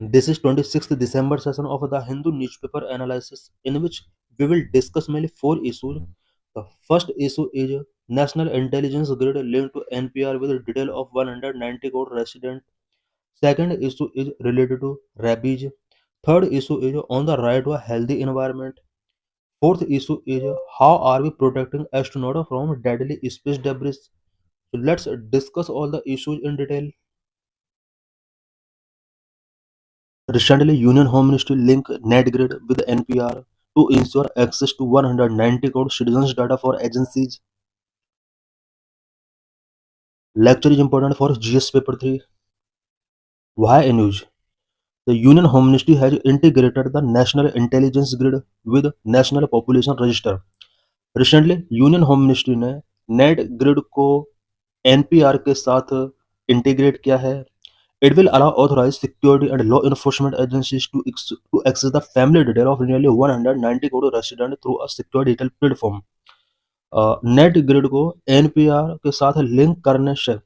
This is 26th December session of the Hindu newspaper analysis, in which we will discuss mainly four issues. The first issue is National Intelligence Grid linked to NPR with a detail of 190 crore residents. Second issue is related to rabies. Third issue is on the right to a healthy environment. Fourth issue is how are we protecting astronauts from deadly space debris. So let's discuss all the issues in detail. Recently, Union Home Ministry linked NetGrid with NPR to ensure access to 190 crore citizens' data for agencies. Lecture is important for GS Paper 3. Why a news? The Union Home Ministry has integrated the National Intelligence Grid with National Population Register. Recently, Union Home Ministry ने net grid को NPR के साथ integrate किया है. It will allow authorized security and law enforcement agencies to access the family detail of nearly 190 crore residents through a secure detail platform. Net grid को NPR के साथ link करने से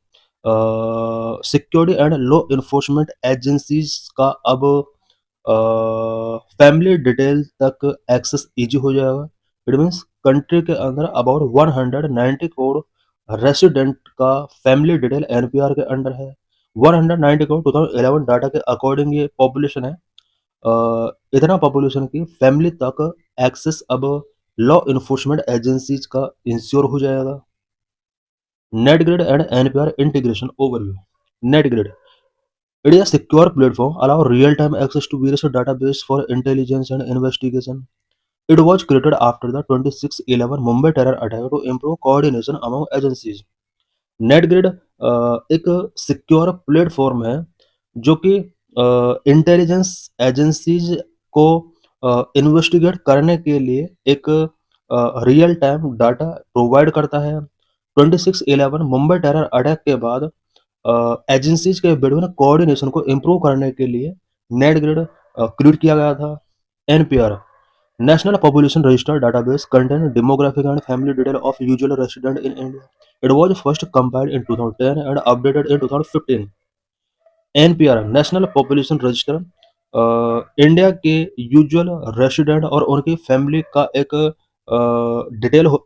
security and law enforcement agencies का अब family detail तक access easy हो जाएगा. इट मीन्स कंट्री के अंदर अबाउट 190 करोड़ रेसिडेंट का फैमिली डिटेल एनपीआर के अंडर है. 190 करोड़ 2011 डाटा के अकॉर्डिंग ये पॉपुलेशन है. इतना पॉपुलेशन की फैमिली तक एक्सेस अब लॉ इन्फोर्समेंट एजेंसीज का इंश्योर हो जाएगा. NATGRID and NPR integration overview. NATGRID, it is a secure platform allow real-time access to various database for intelligence and investigation. It was created after the 26/11 Mumbai terror attack to improve coordination among agencies. NATGRID एक secure platform है जो कि intelligence agencies को investigate करने के लिए एक real time data provide करता है. 26/11 मुंबई टेरर अटैक के बाद एजेंसीज के बिटवीन कोऑर्डिनेशन को इम्प्रूव करने के लिए नेटग्रिड क्रिएट किया गया था. NPR, National Population Register database contain demographic and family detail of usual resident in India. It was first compiled in 2010 and updated in 2015. NPR National Population Register India के usual resident और उनकी family का एक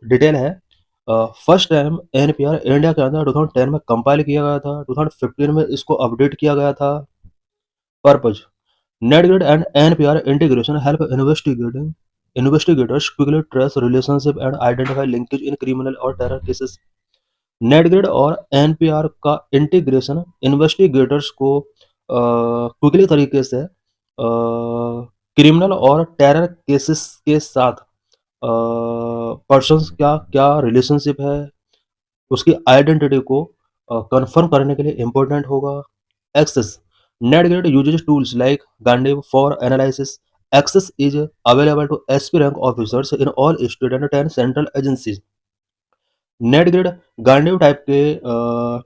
detail है. First time NPR India के अंदर 2010 में compile किया गया था. 2015 में इसको अपडेट किया गया था. Purpose, NetGrid and NPR integration help investigators quickly trace relationship and identify linkage in criminal or terror cases. NetGrid और NPR का इंटीग्रेशन इन्वेस्टिगेटर्स को क्विकली तरीके से क्रिमिनल और टेरर केसेस के साथ पर्सन्स क्या क्या रिलेशनशिप है उसकी आइडेंटिटी को कंफर्म करने के लिए इम्पोर्टेंट होगा. Access, NetGrid uses tools like Gandiv for analysis. Access is available to SP rank officers in all state and 10 central agencies. NetGrid Gandiv type के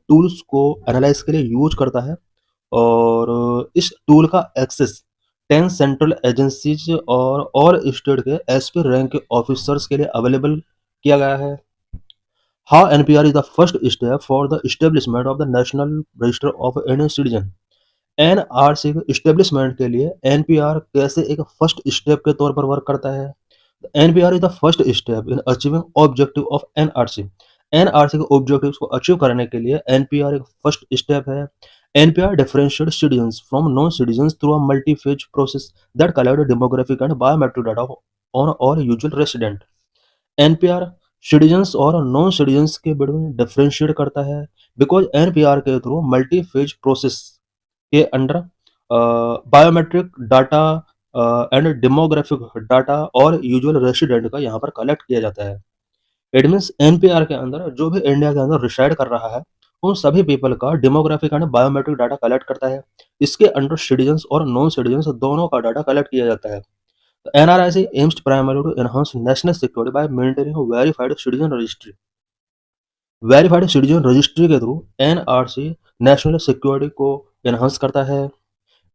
टूल्स को एनालाइज के लिए यूज करता है और इस टूल का एक्सेस 10 सेंट्रल एजेंसीज और स्टेट के एसपी रैंक के ऑफिसर्स के लिए अवेलेबल किया गया है. How NPR is the first step for the establishment of the National Register of Indian Citizen. NRC के इस्टेब्लिशमेंट के लिए एनपीआर कैसे एक फर्स्ट स्टेप के तौर पर वर्क करता है. NPR is the first step in achieving objective of NRC. NRC के ऑब्जेक्टिव्स को अचीव करने के लिए एनपीआर एक फर्स्ट स्टेप है. NPR differentiate citizens from non citizens through a multi phase process that collect demographic and biometric data on all usual resident. NPR citizens और non citizens के between differentiate करता है because NPR के through multi phase process के under biometric data and demographic data और usual resident का यहाँ पर कलेक्ट किया जाता है. इट मीन्स एनपीआर के अंदर जो भी इंडिया के अंदर रिसाइड कर रहा है उन सभी पीपल का demographic and biometric data collect करता है. इसके अंडर सिटीजन्स और नॉन सिटीजन्स दोनों का डाटा कलेक्ट किया जाता है. NRIC aims primary to enhance national security by maintaining verified citizen registry. Verified citizen registry के थ्रू एनआरसी नेशनल सिक्योरिटी को एनहांस करता है.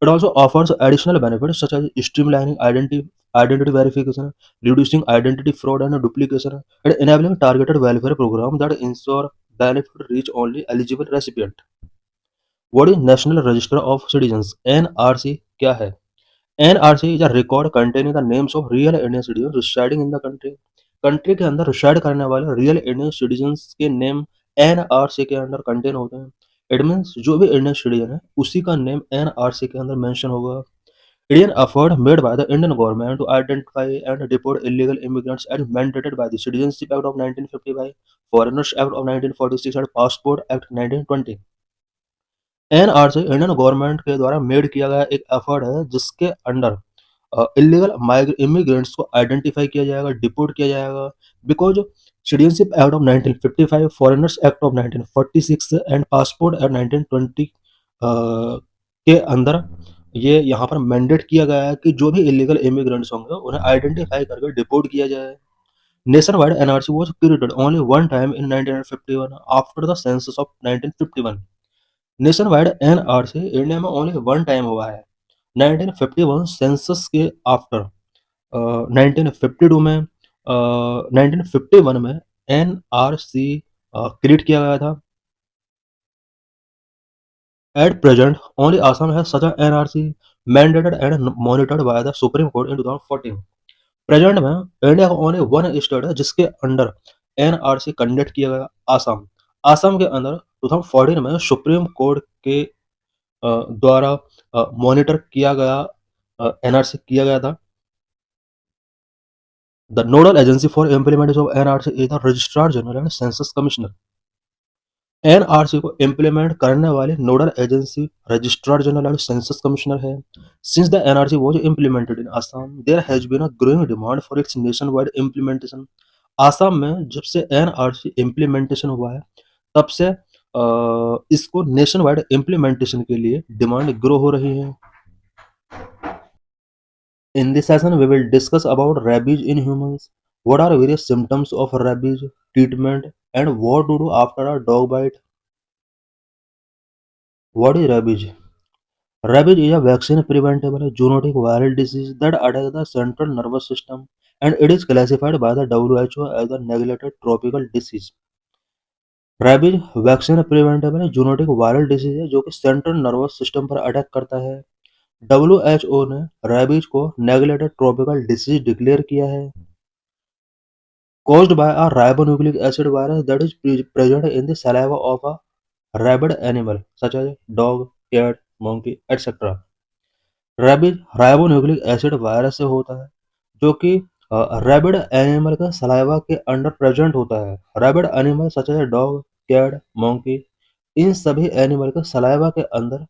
It also offers additional benefits such as streamlining identity verification, reducing identity fraud and duplication, and enabling targeted welfare programs that ensure benefit reach only eligible recipient. What is National Register of Citizens? NRC क्या है? NRC is a record containing the names of real Indian citizen residing in the country. Country के अंदर reside करने वाले real Indian citizens के name NRC के अंदर contain होते हैं। इट मीन्स जो भी इंडियन सिटीजन है उसी का नेम एनआरसी के अंदर मेंशन होगा। Indian effort made by the Indian government to identify and deport illegal immigrants as mandated by the Citizenship Act of 1955, Foreigners Act of 1946 and Passport Act 1920। NRC Indian government के द्वारा made किया गया एक effort है जिसके under illegal immigrants को identify किया जाएगा, डिपोर्ट किया जाएगा। Because citizenship act of 1955, foreigners act of 1946 and passport act 1920 के अंदर ये यहाँ पर मैंडेट किया गया है कि जो भी इलीगल इमिग्रेंट्स होंगे उन्हें आइडेंटिफाई करके डिपोर्ट किया जाए। Nation wide NRC was created only one time in 1951 after the census of 1951। Nation wide NRC India में ओनली वन टाइम हुआ है 1951 सेंसस के आफ्टर। 1952 में 1951 में एनआरसी क्रिएट किया गया था। एट प्रेजेंट ओनली असम है such NRC mandated and monitored by the Supreme Court in 2014। Present में इंडिया का ओनली वन स्टेट है जिसके अंडर एनआरसी कंडक्ट किया गया, आसाम। आसाम के अंदर 2014 में सुप्रीम कोर्ट के द्वारा मॉनिटर किया गया, एनआरसी किया गया था। The nodal agency for implementation of NRC is the registrar general and census commissioner. NRC को इम्प्लीमेंट करने वाली nodal agency registrar general and census commissioner है। Since the NRC was implemented in Assam there has been a growing demand for its nationwide implementation. Assam में जब से NRC implementation हुआ है तब से इसको नेशन वाइड इम्प्लीमेंटेशन के लिए डिमांड ग्रो हो रही है। In this session, we will discuss about rabies in humans. What are various symptoms of rabies, treatment, and what to do after a dog bite? What is rabies? Rabies is a vaccine-preventable zoonotic viral disease that attacks the central nervous system, and it is classified by the WHO as a neglected tropical disease. Rabies vaccine preventable zoonotic viral disease है जो कि central nervous system पर attack करता है। WHO ने rabies को neglected tropical disease declare किया है। caused by a ribonucleic acid virus that is present in the saliva of a rabid animal such as dog, cat, monkey, etc. Rabid ribonucleic acid virus से होता है जो कि rabid animal का saliva के under present होता है। Rabid animal such as dog, cat, monkey, इन सभी एनिमल के सलाइवा के अंदर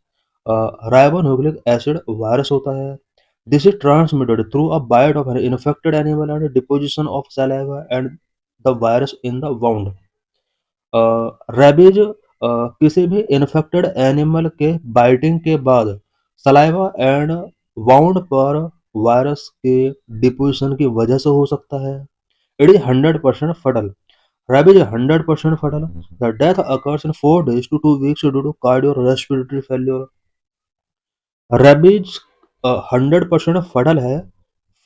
राइबोन्यूक्लिक एसिड वायरस होता है। This is transmitted through a bite of an infected animal and deposition of saliva and the virus in the wound. Rabies किसी भी infected animal के बाइटिंग के बाद सलाइवा एंड वाउंड पर वायरस के deposition की वजह से हो सकता है। इट इज 100% फटल। Rabies 100% fatal. The death occurs in 4 days to 2 weeks due to cardio respiratory failure. Rabies 100% fatal है।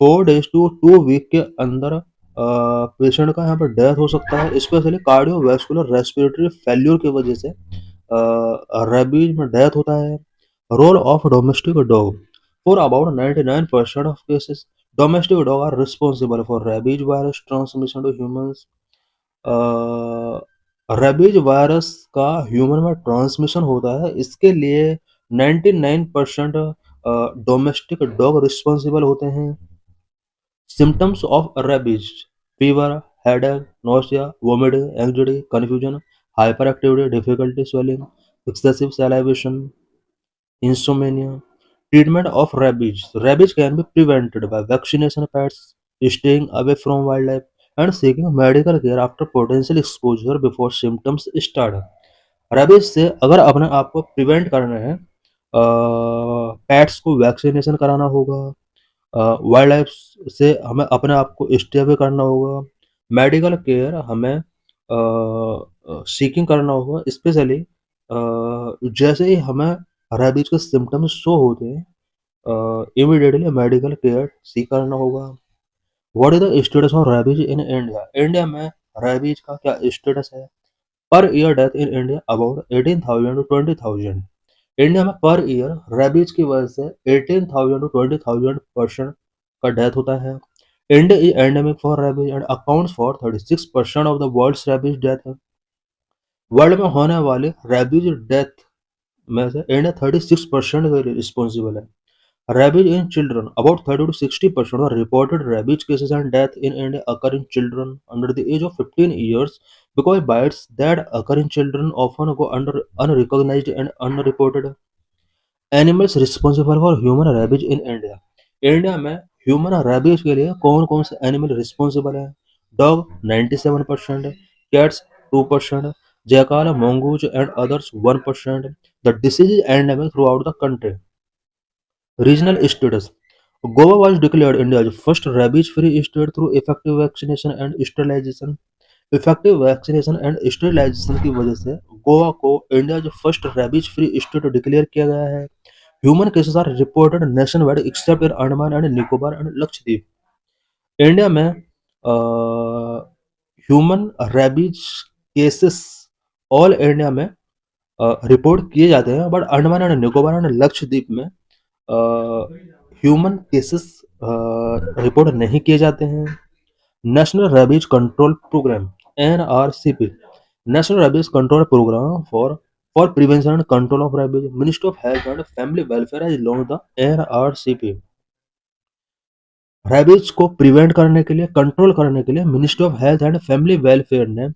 4 days to 2 week के अंदर पेशेंट का यहाँ पर डेथ हो सकता है, स्पेशली कार्डियोवैस्कुलर रेस्पिरेटरी फेल्यूर की वजह से रेबीज में डेथ होता है। Role of domestic dog for about 99% of cases domestic dog are responsible for rabies virus transmission to humans. Rabies virus का ह्यूमन में ट्रांसमिशन होता है, इसके लिए 99% डोमेस्टिक डॉग रिस्पॉन्सिबल होते हैं। Symptoms of rabies: fever, headache, nausea, vomiting, anxiety, confusion, hyperactivity, difficulty swallowing, excessive salivation, insomnia. Treatment of rabies: rabies can be prevented by vaccination pets, staying away from wildlife, and seeking medical care after potential exposure before symptoms start. Rabies से अगर अपने आप को prevent करना है, pets को vaccination कराना होगा, वाइल्ड लाइफ से हमें अपने आप को स्टे अवे करना होगा, मेडिकल केयर हमें सीकिंग करना होगा। स्पेशली जैसे ही हमें रेबीज के सिम्टम्स शो होते हैं इमीडिएटली मेडिकल केयर सीक करना होगा। What is the status of rabies in India? India में रेबीज का क्या स्टेटस है? Per year death in India about 18,000 to 20,000। India में पर ईयर रेबीज की वजह से 18,000 टू 20,000 पर्सन का डेथ होता है। India is endemic for rabies and accounts for 36% of the world's rabies death. World में होने वाले रेबीज डेथ में से इंडिया 36% रिस्पॉन्सिबल है। Rabies in children. About 30 to 60% of reported rabies cases and death in India occur in children under the age of 15 years because bites that occur in children often go under unrecognized and unreported. Animals responsible for human rabies in India. India में human rabies के लिए कौन कौन से animal responsible है? Dog 97%, cats 2%, jackal, mongoose and others 1%. The disease is endemic throughout the country. Regional status. Goa was declared India's first rabies-free state through effective vaccination and sterilization. Effective vaccination and sterilisation की वजह से गोवा को India जो first rabies free state declare किया गया है। Human cases are reported nationwide except in Andaman and Nicobar and Lakshadweep. India में human rabies cases all India में रिपोर्ट किए जाते हैं, but Andaman and Nicobar and Lakshadweep में ह्यूमन केसेस रिपोर्ट नहीं किए जाते हैं। National rabies control programme NRCP, national rabies control programme for prevention and control of rabies, ministry of health and family welfare has launched the NRCP। Rabies को prevent करने के लिए, control करने के लिए ministry of health and family welfare ने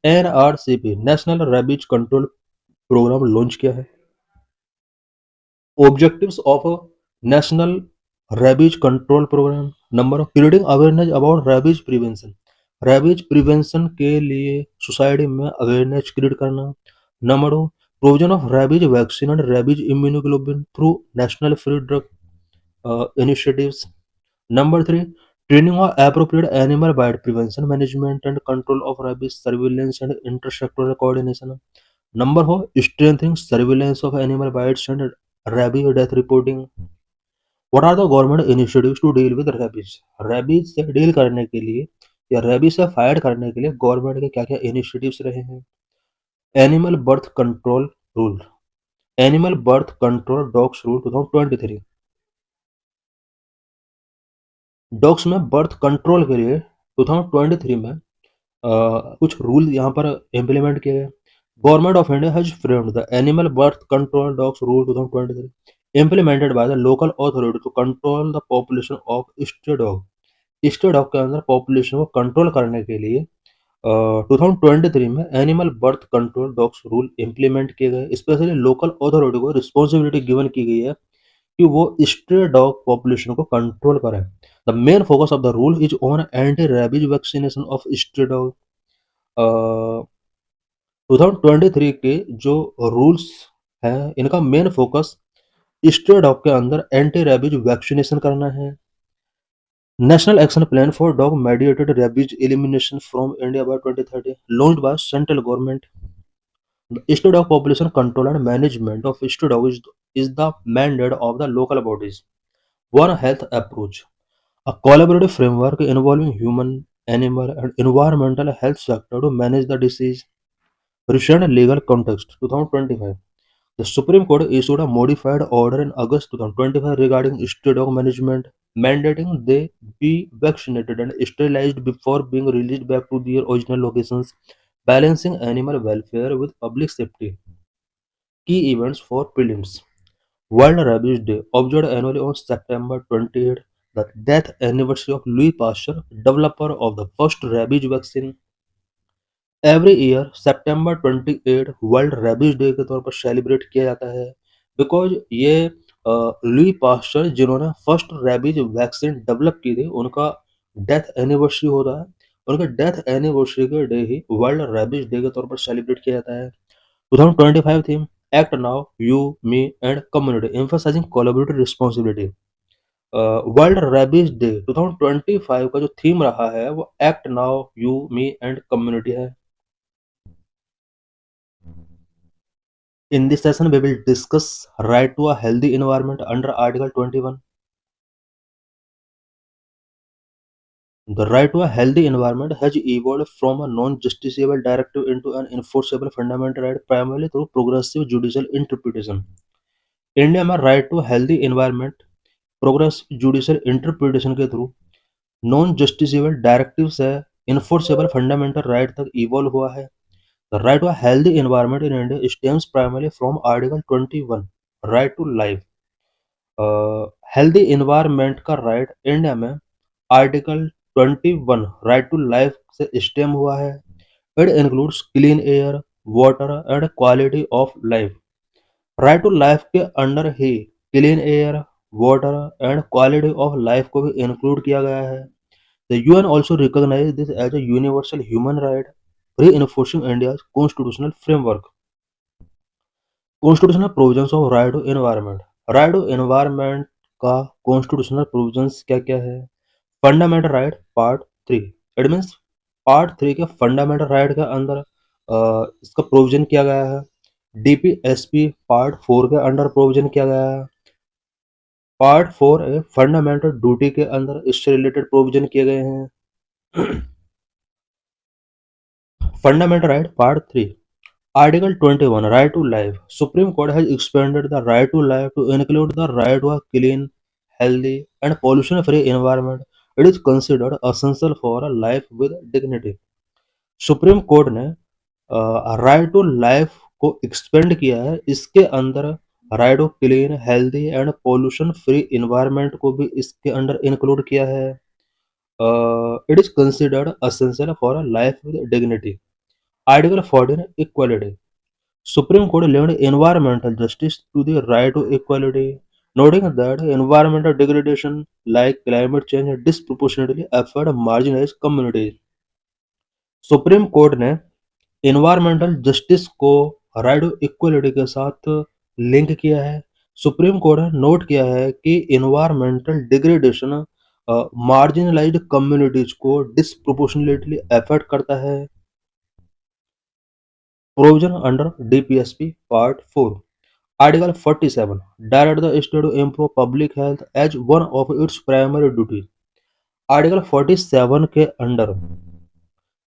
NRCP national rabies control programme launch किया है। Objectives of a national rabies control program. Number, creating awareness about rabies prevention. Rabies prevention के लिए सोसाइटी में अवेयरनेस क्रिएट करना। Number 2, provision of rabies vaccine and rabies immunoglobulin through national free drug initiatives. Number 3, training of appropriate animal bite prevention management and control of rabies surveillance and intersectoral coordination. Number 4, strengthening surveillance of animal bites and rabies death reporting. What are the government initiatives to deal with rabies? Rabies से deal करने के लिए या rabies से fight करने के लिए government के क्या क्या इनिशिएटिव्स रहे हैं? Animal birth control rule, animal birth control dogs rule 2023। Dogs में बर्थ कंट्रोल के लिए 2023 में कुछ रूल यहाँ पर इम्प्लीमेंट किए गए। Government of India has framed the animal birth control dogs rule 2023 implemented by the local authority to control the population of stray dog। Stray dog के अंदर पॉपुलेशन को कंट्रोल करने के लिए 2023 में animal birth control dogs rule implement किए गए। Specially local authority को रिस्पॉन्सिबिलिटी गिवन की गई है कि वो स्ट्रे डॉग पॉपुलेशन को कंट्रोल करें। The main focus of the rule is on anti rabies vaccination of stray dog. 2023 के जो रूल्स हैं इनका मेन फोकस स्ट्रे डॉग के अंदर एंटी रेबीज वैक्सीनेशन करना है। National action plan for dog mediated rabies elimination from India by 2030 launched by central government. The stray dog population control and management of stray dog is the mandate of the local bodies. One Health approach, a collaborative framework involving human, animal, and environmental health sector to manage the disease. Recent legal context 2025. The Supreme Court issued a modified order in August 2025 regarding stray dog management, mandating they be vaccinated and sterilized before being released back to their original locations, balancing animal welfare with public safety. Key events for prelims. World Rabies Day, observed annually on September 28th, the death anniversary of Louis Pasteur, developer of the first rabies vaccine। Every year September 28 world rabies day के तौर पर celebrate किया जाता है, because ये Louis Pasteur जिन्होंने first rabies vaccine develop की थी उनका डेथ एनिवर्सरी होता है। उनके डेथ एनिवर्सरी के डे ही वर्ल्ड रेबीज डे के तौर पर सेलिब्रेट किया जाता है। 2025 theme act now you me and community emphasising collaborative responsibility. World rabies day 2025 का जो थीम रहा है वो act now you me and community है। In this session, we will discuss right to a healthy environment under Article 21. The right to a healthy environment has evolved from a non-justiciable directive into an enforceable fundamental right primarily through progressive judicial interpretation. India में right to healthy environment progress judicial interpretation के through non justiciable directive से enforceable fundamental right तक evolve हुआ है। The right to healthy environment in India stems primarily from article 21 right to life. Healthy environment का right India में article 21 right to life से stem हुआ है। It includes clean air, water and quality of life. Right to life के under he clean air, water and quality of life को भी include किया गया है। The UN also recognise this as a universal human right, reinforcing India's constitutional framework. Constitutional provisions of right to environment. Right to environment का constitutional provisions क्या क्या है? Fundamental right part 3। It means part 3 के fundamental right के अंदर इसका provision किया गया है। डीपीएसपी पार्ट 4 के अंडर प्रोविजन किया गया है। पार्ट 4 ए फंडामेंटल ड्यूटी के अंदर इससे रिलेटेड प्रोविजन किए गए हैं। Fundamental right part 3। Article 21 Right to Life. Supreme Court has expanded the right to life to include the right to a clean, healthy, and pollution-free environment. It is considered essential for a life with dignity. Supreme court ने right to life को expand किया है। इसके अंदर right to clean, healthy and pollution free environment को भी इसके अंदर इंक्लूड किया है। It is considered essential for a life with dignity. Article 14 equality. Supreme Court linked environmental justice to the right to equality, noting that environmental degradation like climate change disproportionately affect marginalized communities. Supreme court ने environmental justice को right to equality के साथ link किया है। Supreme court ने note किया है कि environmental degradation marginalized communities को disproportionately affect करता है। Provision under DPSP Part 4. Article 47 direct the state to improve public health as one of its primary duties. Article 47 के अंडर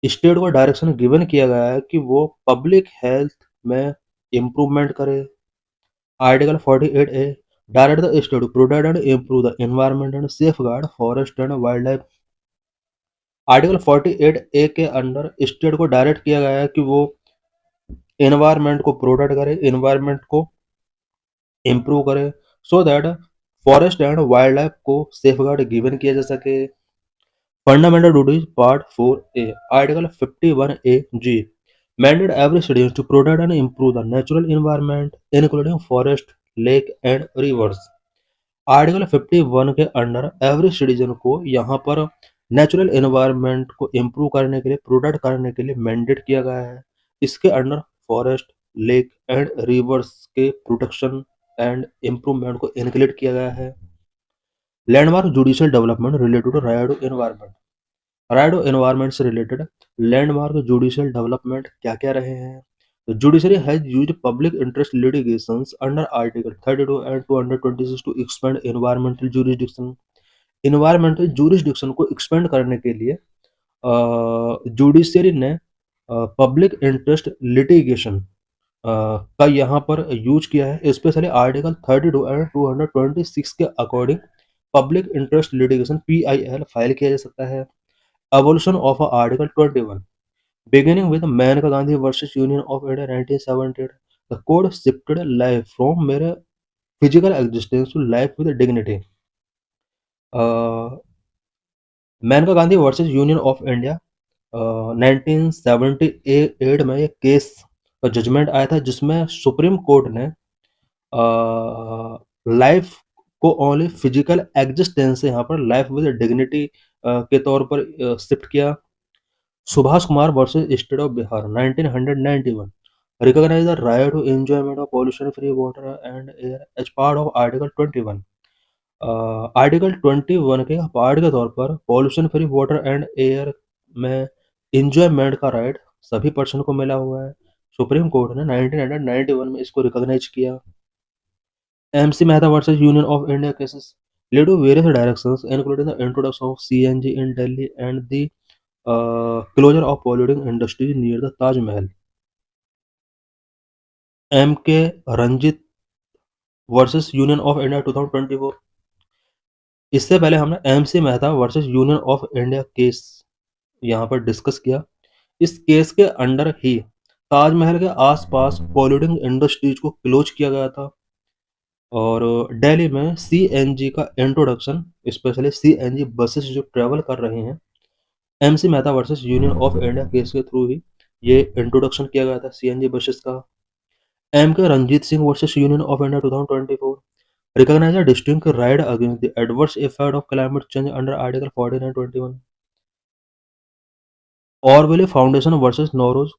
स्टेट को डायरेक्शन गिवन किया गया है कि वो पब्लिक हेल्थ में इम्प्रूवमेंट करे। Article 48 A direct the state to protect and improve the environment and safeguard forest and wild life. Article 48 A के अंडर स्टेट को डायरेक्ट किया गया है कि वो एनवायरनमेंट को प्रोटेक्ट करे, एनवायरनमेंट को इम्प्रूव करे, so that forest and wild life को सेफगार्ड गिवन किया जा सके। Fundamental duties part 4 A article 51 A G mandate every citizen to protect and improve the natural environment including forest, lake and rivers. Article 51 के under every citizen को यहाँ पर natural environment को improve करने के लिए, प्रोटेक्ट करने के लिए मैंडेट किया गया है। इसके under forest, lake and rivers के प्रोटेक्शन एंड इम्प्रूवमेंट को इंक्लूड किया गया है। Landmark judicial development related to right to environment. Right to environment से रिलेटेड लैंडमार्क जुडिशियल डेवलपमेंट क्या क्या रहे हैं? The judiciary has used public interest litigations under Article 32 and 226 to expand environmental jurisdiction. Environmental jurisdiction को expand करने के लिए judiciary ने पब्लिक इंटरेस्ट लिटिगेशन का यहाँ पर यूज किया है। स्पेशली आर्टिकल 32 एंड 226 के according public interest litigation PIL file किया जा सकता है। Evolution of article 21 beginning with Maneka Gandhi versus Union of India 1978, the code shifted life from mere physical existence to life with dignity. Maneka Gandhi versus union of India 1978 में ये case का judgement आया था, जिसमें सुप्रीम कोर्ट ने लाइफ को only physical existence से यहाँ पर लाइफ विद डिग्निटी के तौर पर शिफ्ट किया। Subhash Kumar versus state of Bihar 1991 recognize the right to enjoyment of pollution free water and air as part of article 21। Article 21 के पार्ट के तौर पर pollution free water and air में इंजॉयमेंट का राइट सभी पर्सन को मिला हुआ है। सुप्रीम कोर्ट ने 1991 में इसको रिकॉग्नाइज किया। MC Mehta versus union of India cases lead to various directions including the introduction of CNG in Delhi and the closure of polluting industries near the Taj Mahal। MK Ranjit versus union of India 2024। इससे पहले हमने MC Mehta versus union of India case यहाँ पर discuss किया। इस case के under ही ताजमहल के आसपास पॉल्यूटिंग इंडस्ट्रीज को क्लोज किया गया था और दिल्ली में सीएनजी का इंट्रोडक्शन, स्पेशली सीएनजी बसेस जो ट्रेवल कर रही हैं, MC Mehta versus union of India case के थ्रू ही ये इंट्रोडक्शन किया गया था सीएनजी बसेस का। M K Ranjit Singh versus union of India 2024 recognize a distinct right against the adverse effect of climate change under Article 4921. Orwell Foundation versus Nowroz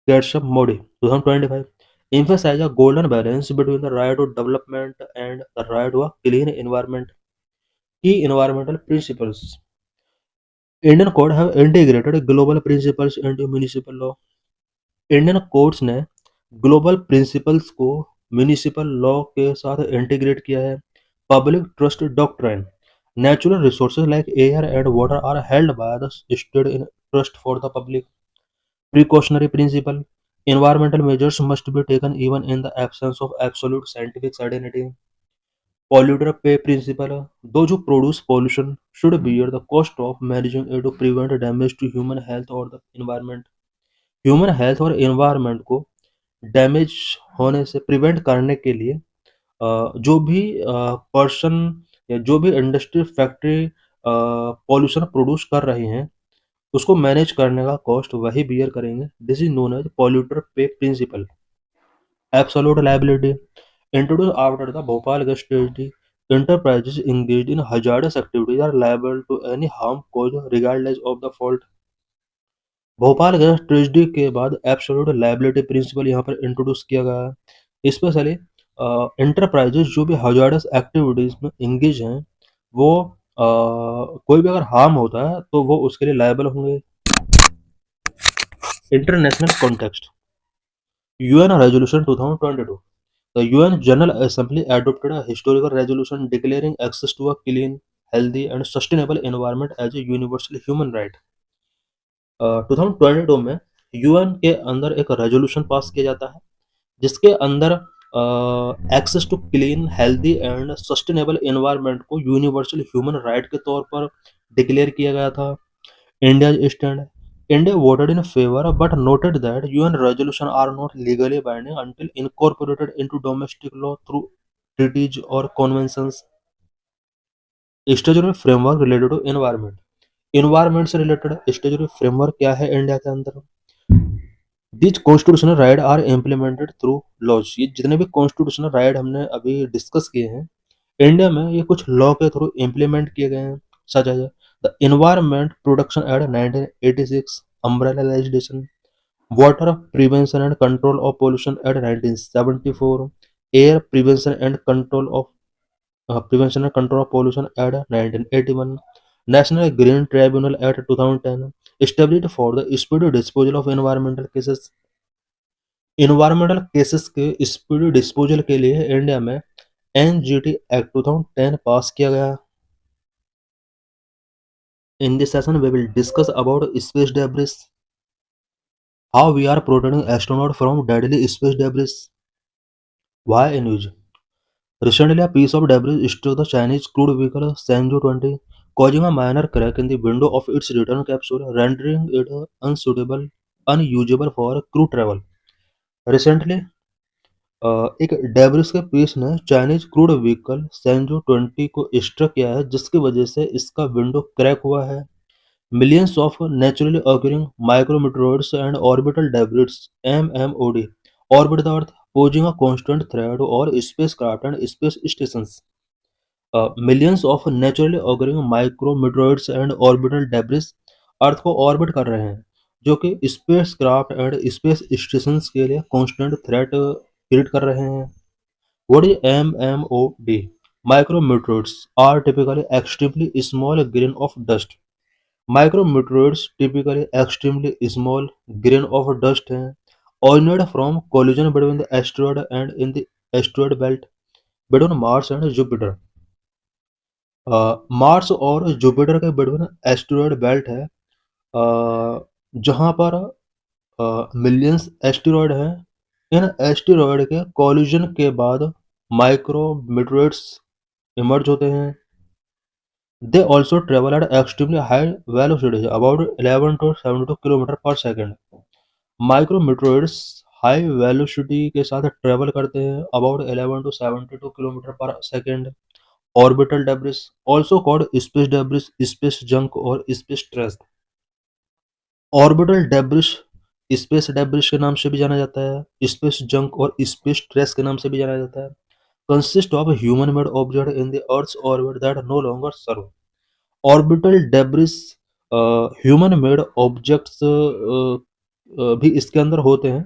Ketchum Modi 2025 emphasize a golden balance between the right to development and the right to a clean environment. Key environmental principles. Indian court have integrated global principles into municipal law. Indian courts ने global principles को municipal law के साथ integrate किया है। Public trust doctrine natural resources like air and water are held by the state in trust for the public. Precautionary principle environmental measures must be taken even in the absence of absolute scientific certainty. Polluter pay principle those who produce pollution should bear the cost of managing it to prevent damage to human health or the environment. Human health और environment को damage होने से prevent करने के लिए जो भी person या जो भी इंडस्ट्री फैक्ट्री पॉल्यूशन प्रोड्यूस कर रही हैं उसको मैनेज करने का कॉस्ट वही बियर करेंगे। This is known as polluter pay principle. Absolute liability introduce after the Bhopal gas tragedy enterprises engaged in hazardous activities are liable to any harm caused regardless of the fault। Bhopal gas tragedy के बाद absolute liability principal यहाँ पर introduce किया गया है। Specially enterprises जो भी hazardous activities में इंगेज हैं वो कोई भी अगर हार्म होता है तो वो उसके लिए लायबल होंगे। International context UN resolution 2022 the UN general assembly adopted a historical resolution declaring access to a clean, healthy and sustainable environment as a universal human right। 2022 में यूएन के अंदर एक रेजोल्यूशन पास किया जाता है जिसके अंदर access to clean, healthy and sustainable environment को यूनिवर्सल ह्यूमन राइट के तौर पर डिक्लेयर किया गया था। India stand India voted in favour but noted that UN resolution are not legally binding until incorporated into domestic law through treaties और conventions. Statutory framework related to environment environment से related statutory framework क्या है India के अंदर। These constitutional right are implemented through laws. ये जितने भी constitutional right हमने अभी डिस्कस किए हैं इंडिया में ये कुछ लॉ के थ्रू इम्प्लीमेंट किए गए हैं। सच है the environment protection act 1986, umbrella legislation, water prevention and control of pollution act 1974, air prevention and control of pollution act 1981, national green tribunal act 2010 established for the speedy disposal of environmental cases। environmental cases के speedy disposal के लिए India में NGT act 2010 पास किया गया। In this session we will discuss about space debris, how we are protecting astronaut from deadly space debris, why in use। Recently a piece of debris struck the Chinese crude vehicle Shenzhou 20 causing a minor crack in the window of its return capsule, rendering it unusable for crew travel। Recently एक debris के piece ने Chinese crude vehicle सेंजो 20 को struck किया है जिसकी वजह से इसका विंडो क्रैक हुआ है। Millions of naturally occurring micrometeoroids and orbital debris MMOD orbit the earth posing a constant threat to all spacecraft and space stations। Millions of naturally occurring micrometeoroids and orbital debris earth को orbit कर रहे हैं जो कि spacecraft and space station के लिए constant threat create कर रहे हैं। What is MMOD? Micrometeoroids are typically extremely small grain of dust। Micrometeoroids typically extremely small grain of dust हैं originated from collision between the asteroid and in the asteroid belt between Mars and Jupiter। Mars और Jupiter के between asteroid belt है जहां पर millions asteroid हैं। इन asteroid के collision के बाद माइक्रो मीटरोइड्स इमर्ज होते हैं। They also travel at extremely high velocities about 11 to 72 kilometre per second. Micrometeoroids high velocity के साथ ट्रेवल करते हैं about 11 to 72 kilometre per second. Orbital debris also called space debris, space junk और space trash. Orbital debris space debris के नाम से भी जाना जाता है, स्पेस जंक और स्पेस ट्रेश के नाम से भी जाना जाता है। Consist of human made object in the earth's orbit that no longer serve. Orbital debris human made objects भी इसके अंदर होते हैं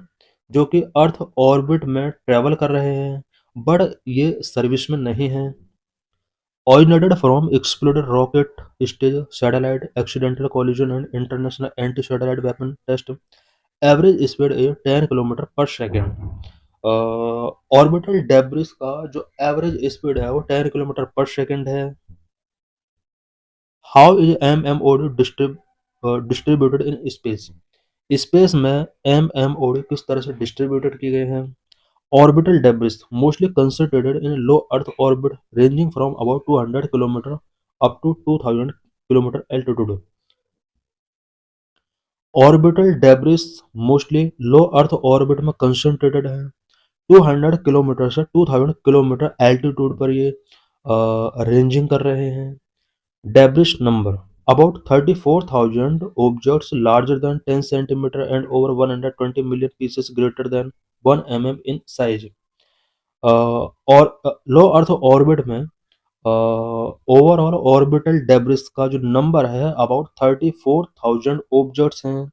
जो कि अर्थ ऑर्बिट में ट्रेवल कर रहे हैं, बट ये सर्विस में नहीं है। Originated from exploded rocket stage, satellite, accidental collision and international anti-satellite weapon test. Average speed is 10 kilometre per second. Orbital debris का जो एवरेज स्पीड है वो 10 किलोमीटर पर सेकेंड है। How is MMOD distributed in space. Space में MMOD किस तरह से distributed की गए हैं। Orbital debris mostly concentrated in low Earth orbit ranging from about 200 km up to 2000 km altitude. Orbital debris mostly low Earth orbit में concentrated है। 200 kilometre से 2000 किलोमीटर एल्टीट्यूड पर ये रेंजिंग कर रहे हैं। Debris number about 34,000 objects larger than 10 centimeter and over 120 million pieces greater than 1 mm in size। और लो earth orbit में ओवरऑल ऑर्बिटल डेब्रिस का जो नंबर है अबाउट 34,000 ऑब्जेक्ट्स हैं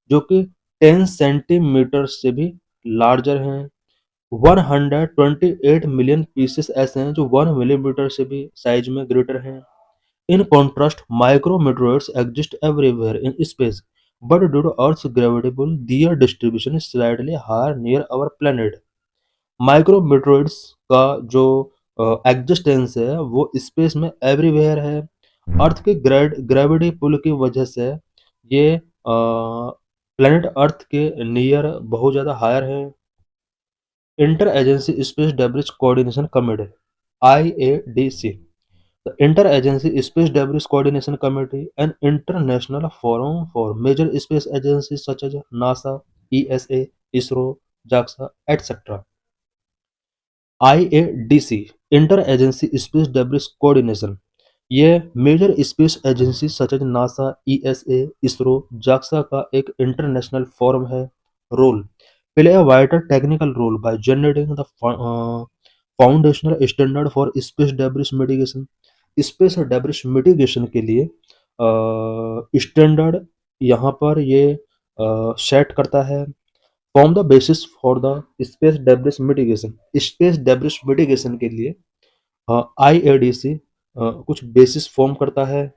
जो कि 10 सेंटीमीटर से भी लार्जर हैं। 128 मिलियन पीसेस ऐसे हैं जो 1 मिलीमीटर से भी साइज में ग्रेटर हैं। In contrast micrometeoroids exist everywhere in space but due to earth's gravity pull their distribution is slightly higher near our planet. Micrometeoroids का जो एग्जिस्टेंस है वो स्पेस में एवरीवेयर है। अर्थ के ग्रेविटी पुल की वजह से ये प्लैनेट अर्थ के नियर बहुत ज़्यादा हायर है। Inter agency space debris coordination committee IADC। The Inter-Agency Space Debris Coordination Committee, an international forum for major space agencies such as NASA, ESA, ISRO, JAXA, etc. IADC inter agency space debris coordination, ये major space agency such as NASA, ESA, ISRO, JAXA का एक international forum है। Role play a vital technical role by generating the foundational standard for space debris mitigation. Space debris mitigation के लिए standard यहाँ पर ये set करता है। Form the basis for the space debris mitigation. Space debris mitigation के लिए IADC कुछ बेसिस फॉर्म करता है।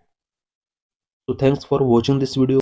तो thanks for watching this video.